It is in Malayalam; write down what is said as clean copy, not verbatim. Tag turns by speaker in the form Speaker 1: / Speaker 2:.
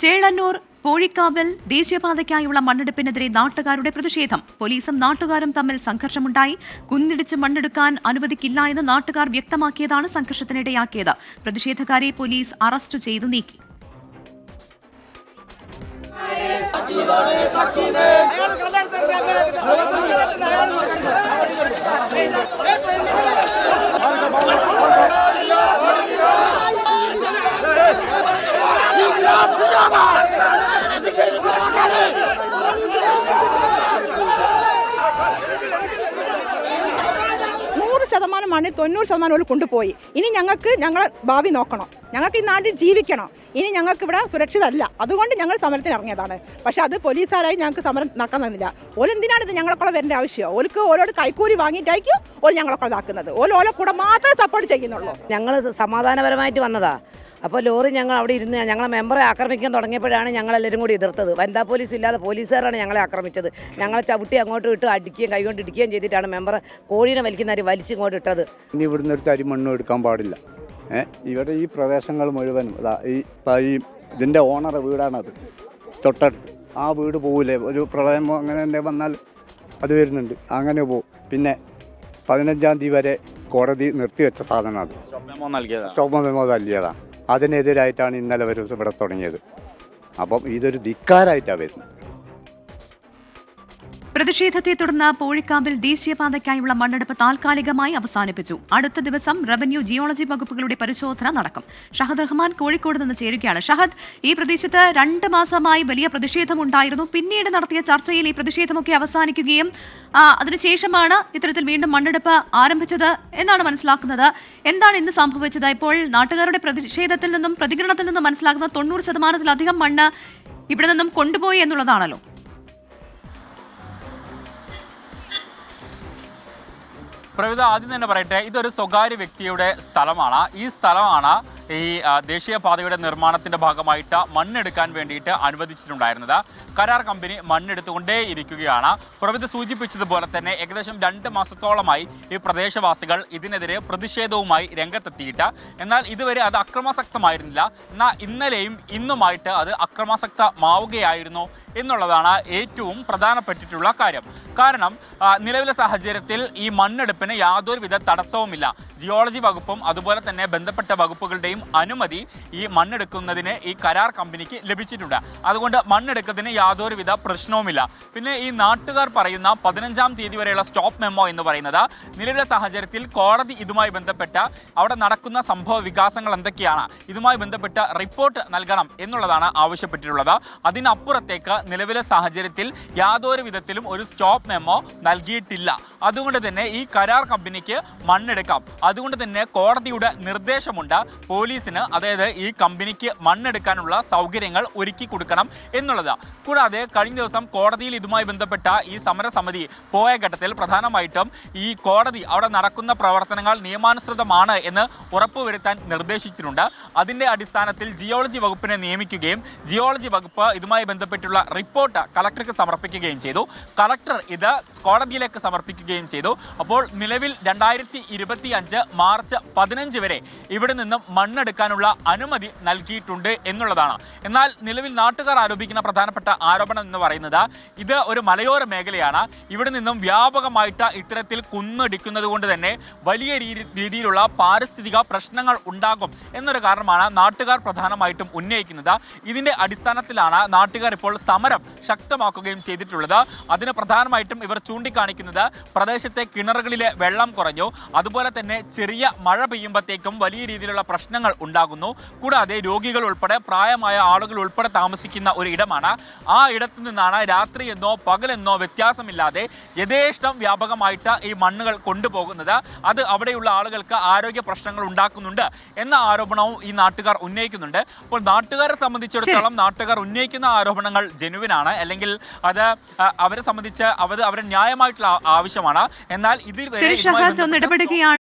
Speaker 1: ചേളന്നൂർ പോഴിക്കാവിൽ ദേശീയപാതയ്ക്കായുള്ള മണ്ണെടുപ്പിനെതിരെ നാട്ടുകാരുടെ പ്രതിഷേധം. പോലീസും നാട്ടുകാരും തമ്മിൽ സംഘർഷമുണ്ടായി. കുന്നിടിച്ച് മണ്ണെടുക്കാൻ അനുവദിക്കില്ല എന്ന് നാട്ടുകാർ വ്യക്തമാക്കിയതാണ് സംഘർഷത്തിനിടയാക്കിയത്. പ്രതിഷേധക്കാരെ പോലീസ് അറസ്റ്റ് ചെയ്തു നീക്കി.
Speaker 2: മണ്ണിൽ 90% കൊണ്ടുപോയി. ഇനി ഞങ്ങൾക്ക് ഞങ്ങളെ ഭാവി നോക്കണം, ഞങ്ങൾക്ക് ഈ നാട്ടിൽ ജീവിക്കണം. ഇനി ഞങ്ങൾക്ക് ഇവിടെ സുരക്ഷിതമല്ല. അതുകൊണ്ട് ഞങ്ങൾ സമരത്തിന് ഇറങ്ങിയതാണ്. പക്ഷെ അത് പോലീസുകാരായി ഞങ്ങൾക്ക് സമരം നടക്കാൻ തന്നില്ല. ഓലെന്തിനാണ് ഇത് ഞങ്ങളെക്കൂടെ വരേണ്ട ആവശ്യം? ഓരോട് കൈക്കൂലി വാങ്ങിയിട്ടായിരിക്കും ഓല് ഞങ്ങളെക്കൂടെ ഇതാക്കുന്നത്. ഓലെ കൂടെ മാത്രമേ സപ്പോർട്ട് ചെയ്യുന്നുള്ളൂ.
Speaker 3: ഞങ്ങൾ സമാധാനപരമായിട്ട് വന്നതാ. അപ്പോൾ ലോറി ഞങ്ങൾ അവിടെ ഇരുന്ന് ഞങ്ങളെ മെമ്പറെ ആക്രമിക്കാൻ തുടങ്ങിയപ്പോഴാണ് ഞങ്ങളെല്ലാവരും കൂടി എതിർത്തത്. വനിതാ പോലീസ് ഇല്ലാതെ പോലീസുകാരാണ് ഞങ്ങളെ ആക്രമിച്ചത്. ഞങ്ങളെ ചവിട്ടി അങ്ങോട്ട് ഇട്ട് അടിക്കുകയും കൈകൊണ്ട് ഇടിക്കുകയും ചെയ്തിട്ടാണ് മെമ്പറെ കോഴീനെ വലിക്കുന്നവർ വലിച്ചിങ്ങോട്ട് ഇട്ടത്.
Speaker 4: ഇനി ഇവിടുന്ന് ഒരു തരി മണ്ണും എടുക്കാൻ പാടില്ല. ഇവിടെ ഈ പ്രദേശങ്ങൾ മുഴുവനും ഈ ഇതിൻ്റെ ഓണർ വീടാണത്, തൊട്ടടുത്ത്. ആ വീട് പോകില്ലേ, ഒരു പ്രളയമോ അങ്ങനെ എന്തെങ്കിലും വന്നാൽ അത് വരുന്നുണ്ട്, അങ്ങനെ പോകും. പിന്നെ 15-ാം തീയതി വരെ കോടതി നിർത്തിവെച്ച സാധനം അത് സ്റ്റോപ്പ് മെമ്മോ നൽകിയതാണ്. അതിനെതിരായിട്ടാണ് ഇന്നലെ ഇവിടെ തുടങ്ങിയത്. അപ്പം ഇതൊരു ധിക്കാരായിട്ടാണ് വരുന്നത്.
Speaker 1: പ്രതിഷേധത്തെ തുടർന്ന് പോഴിക്കാവിൽ ദേശീയപാതയ്ക്കായുള്ള മണ്ണെടുപ്പ് താൽക്കാലികമായി അവസാനിപ്പിച്ചു. അടുത്ത ദിവസം റവന്യൂ ജിയോളജി വകുപ്പുകളുടെ പരിശോധന നടക്കും. ഷഹദ് റഹ്മാൻ കോഴിക്കോട് നിന്ന് ചേരുകയാണ്. ഷഹദ്, ഈ പ്രദേശത്ത് 2 മാസമായി വലിയ പ്രതിഷേധമുണ്ടായിരുന്നു. പിന്നീട് നടത്തിയ ചർച്ചയിൽ ഈ പ്രതിഷേധമൊക്കെ അവസാനിക്കുകയും അതിനുശേഷമാണ് ഇത്തരത്തിൽ വീണ്ടും മണ്ണെടുപ്പ് ആരംഭിച്ചത് എന്നാണ് മനസ്സിലാക്കുന്നത്. എന്താണ് ഇന്ന് സംഭവിച്ചത്? ഇപ്പോൾ നാട്ടുകാരുടെ പ്രതിഷേധത്തിൽ നിന്നും പ്രതികരണത്തിൽ നിന്നും മനസ്സിലാക്കുന്നത് 90%-ലധികം മണ്ണ് ഇവിടെ നിന്നും കൊണ്ടുപോയി എന്നുള്ളതാണല്ലോ.
Speaker 5: പ്രവിധ, ആദ്യം തന്നെ പറയട്ടെ, ഇതൊരു സ്വകാര്യ വ്യക്തിയുടെ സ്ഥലമാണ്. ഈ സ്ഥലമാണ് ഈ ദേശീയപാതയുടെ നിർമ്മാണത്തിന്റെ ഭാഗമായിട്ട് മണ്ണെടുക്കാൻ വേണ്ടിയിട്ട് അനുവദിച്ചിട്ടുണ്ടായിരുന്നത്. കരാർ കമ്പനി മണ്ണെടുത്തുകൊണ്ടേ ഇരിക്കുകയാണ്. പ്രവിധ സൂചിപ്പിച്ചതുപോലെ തന്നെ ഏകദേശം 2 മാസത്തോളമായി ഈ പ്രദേശവാസികൾ ഇതിനെതിരെ പ്രതിഷേധവുമായി രംഗത്തെത്തിയിട്ട്, എന്നാൽ ഇതുവരെ അത് അക്രമാസക്തമായിരുന്നില്ല. എന്നാൽ ഇന്നലെയും ഇന്നുമായിട്ട് അത് അക്രമാസക്തമാവുകയായിരുന്നു എന്നുള്ളതാണ് ഏറ്റവും പ്രധാനപ്പെട്ടിട്ടുള്ള കാര്യം. കാരണം നിലവിലെ സാഹചര്യത്തിൽ ഈ മണ്ണെടുപ്പിന് യാതൊരുവിധ തടസ്സവുമില്ല. ജിയോളജി വകുപ്പും അതുപോലെ തന്നെ ബന്ധപ്പെട്ട വകുപ്പുകളുടെയും അനുമതി ഈ മണ്ണെടുക്കുന്നതിന് ഈ കരാർ കമ്പനിക്ക് ലഭിച്ചിട്ടുണ്ട്. അതുകൊണ്ട് മണ്ണെടുക്കുന്നതിന് യാതൊരുവിധ പ്രശ്നവുമില്ല. പിന്നെ ഈ നാട്ടുകാർ പറയുന്ന 15-ാം തീയതി വരെയുള്ള സ്റ്റോപ്പ് മെമ്മോ എന്ന് പറയുന്നത് നിലവിലെ സാഹചര്യത്തിൽ കോടതി ഇതുമായി ബന്ധപ്പെട്ട അവിടെ നടക്കുന്ന സംഭവ വികാസങ്ങൾ എന്തൊക്കെയാണ്, ഇതുമായി ബന്ധപ്പെട്ട റിപ്പോർട്ട് നൽകണം എന്നുള്ളതാണ് ആവശ്യപ്പെട്ടിട്ടുള്ളത്. അതിനപ്പുറത്തേക്ക് നിലവിലെ സാഹചര്യത്തിൽ യാതൊരു വിധത്തിലും ഒരു സ്റ്റോപ്പ് മെമ്മോ നൽകിയിട്ടില്ല. അതുകൊണ്ട് തന്നെ ഈ കരാർ കമ്പനിക്ക് മണ്ണെടുക്കാം. അതുകൊണ്ട് തന്നെ കോടതിയുടെ നിർദ്ദേശമുണ്ട് പോലീസിന്, അതായത് ഈ കമ്പനിക്ക് മണ്ണെടുക്കാനുള്ള സൗകര്യങ്ങൾ ഒരുക്കി കൊടുക്കണം എന്നുള്ളത്. കൂടാതെ കഴിഞ്ഞ ദിവസം കോടതിയിൽ ഇതുമായി ബന്ധപ്പെട്ട ഈ സമരസമിതി പോയ ഘട്ടത്തിൽ പ്രധാനമായിട്ടും ഈ കോടതി അവിടെ നടക്കുന്ന പ്രവർത്തനങ്ങൾ നിയമാനുസൃതമാണ് എന്ന് ഉറപ്പുവരുത്താൻ നിർദ്ദേശിച്ചിട്ടുണ്ട്. അതിൻ്റെ അടിസ്ഥാനത്തിൽ ജിയോളജി വകുപ്പിനെ നിയമിക്കുകയും ജിയോളജി വകുപ്പ് ഇതുമായി ബന്ധപ്പെട്ടുള്ള റിപ്പോർട്ട് കളക്ടർക്ക് സമർപ്പിക്കുകയും ചെയ്തു. കളക്ടർ ഇത് കോടതിയിലേക്ക് സമർപ്പിക്കുകയും ചെയ്തു. അപ്പോൾ നിലവിൽ 2025 മാർച്ച് 15 വരെ ഇവിടെ നിന്നും മണ്ണെടുക്കാനുള്ള അനുമതി നൽകിയിട്ടുണ്ട് എന്നുള്ളതാണ്. എന്നാൽ നിലവിൽ നാട്ടുകാർ ആരോപിക്കുന്ന പ്രധാനപ്പെട്ട ആരോപണം എന്ന് പറയുന്നത് ഇത് ഒരു മലയോര മേഖലയാണ്. ഇവിടെ നിന്നും വ്യാപകമായിട്ട് ഇത്തരത്തിൽ കുന്നിടിക്കുന്നത് കൊണ്ട് തന്നെ വലിയ രീതിയിലുള്ള പാരിസ്ഥിതിക പ്രശ്നങ്ങൾ ഉണ്ടാകും എന്നൊരു കാരണമാണ് നാട്ടുകാർ പ്രധാനമായിട്ടും ഉന്നയിക്കുന്നത്. ഇതിന്റെ അടിസ്ഥാനത്തിലാണ് നാട്ടുകാർ ഇപ്പോൾ സമരം ശക്തമാക്കുകയും ചെയ്തിട്ടുള്ളത്. അതിന് പ്രധാനമായിട്ടും ഇവർ ചൂണ്ടിക്കാണിക്കുന്നത് പ്രദേശത്തെ കിണറുകളിലെ വെള്ളം കുറഞ്ഞു, അതുപോലെ തന്നെ ചെറിയ മഴ പെയ്യുമ്പോഴത്തേക്കും വലിയ രീതിയിലുള്ള പ്രശ്നങ്ങൾ ഉണ്ടാകുന്നു. കൂടാതെ രോഗികൾ ഉൾപ്പെടെ പ്രായമായ ആളുകൾ ഉൾപ്പെടെ താമസിക്കുന്ന ഒരു ഇടമാണ്. ആ ഇടത്തു നിന്നാണ് രാത്രിയെന്നോ പകലെന്നോ വ്യത്യാസമില്ലാതെ യഥേഷ്ടം വ്യാപകമായിട്ട് ഈ മണ്ണുകൾ കൊണ്ടുപോകുന്നത്. അത് അവിടെയുള്ള ആളുകൾക്ക് ആരോഗ്യ പ്രശ്നങ്ങൾ ഉണ്ടാക്കുന്നുണ്ട് എന്ന ആരോപണവും ഈ നാട്ടുകാർ ഉന്നയിക്കുന്നുണ്ട്. അപ്പോൾ നാട്ടുകാരെ സംബന്ധിച്ചിടത്തോളം നാട്ടുകാർ ഉന്നയിക്കുന്ന ആരോപണങ്ങൾ ജെനുവിനാണ്, അല്ലെങ്കിൽ അത് അവരെ സംബന്ധിച്ച് അവരുടെ ന്യായമായിട്ടുള്ള ആവശ്യമാണ്. എന്നാൽ ഇതിൽ
Speaker 1: ഇടപെടുകയാണ്.